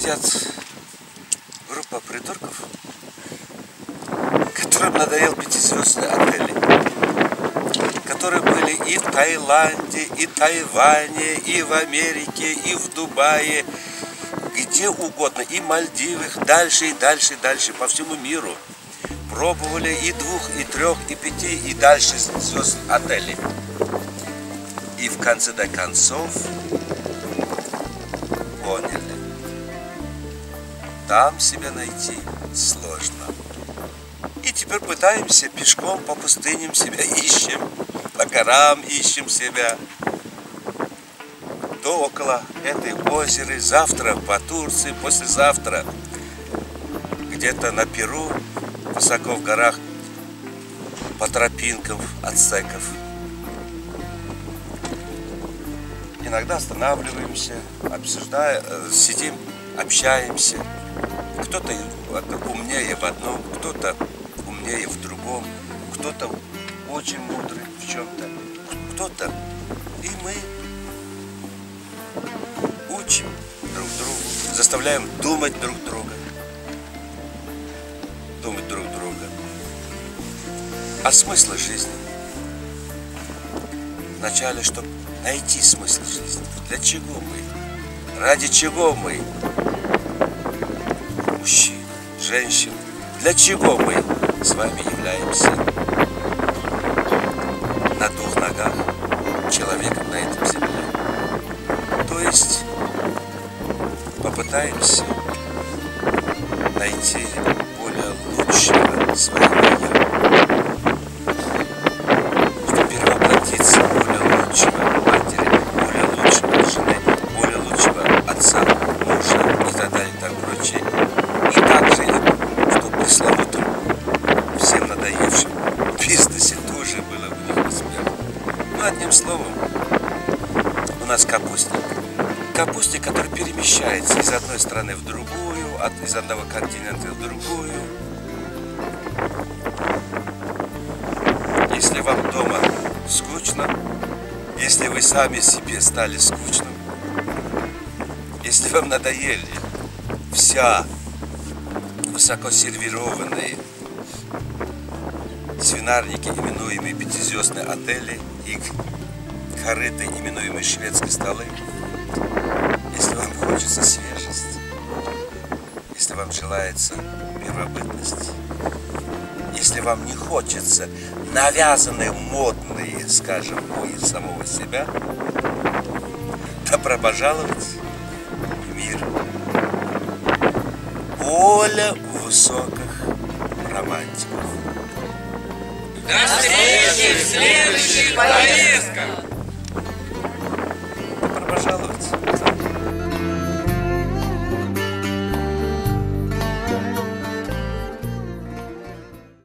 сидят группа придурков, которым надоел пятизвездный отель, которые были и в Таиланде, и Тайване, и в Америке, и в Дубае, где угодно, и Мальдивах, дальше, и дальше, и дальше, по всему миру. Пробовали и 2, и 3, и 5, и дальше звезд отелей. И в конце до концов поняли, там себя найти сложно. И теперь пытаемся пешком по пустыням себя ищем, по горам ищем себя. То около этой озера, завтра по Турции, послезавтра где-то на Перу, высоко в горах, по тропинкам ацтеков. Иногда останавливаемся, обсуждаем, сидим, общаемся. Кто-то умнее в одном, кто-то умнее в другом, кто-то очень мудрый в чем-то, кто-то. И мы учим друг друга, заставляем думать друг друга. Думать друг друга о смысле жизни. Вначале, чтобы найти смысл жизни. Для чего мы? Ради чего мы? Мужчин, женщин. Для чего мы с вами являемся на 2 ногах человеком на этом земле? То есть попытаемся найти более лучшего своего я, чтобы перевоплотиться в более лучшего матери, более лучшего жены, более лучшего отца, мужа и так далее, и так прочее. И также, чтобы пресловутым, всем надоевшим бизнесе тоже было у них успех. Ну, одним словом, у нас капустник. Капустник, который перемещается из одной страны в другую, из одного континента в другую. Если вам дома скучно, если вы сами себе стали скучным, если вам надоели вся высоко сервированные свинарники, именуемые пятизвездные отели, и корыты, именуемые шведские столы, если вам хочется свежесть, если вам желается первобытность, если вам не хочется навязанные, модные, скажем, бои самого себя, добро пожаловать в мир более высоких романтиков. До встречи в следующих поездках! Добро пожаловать!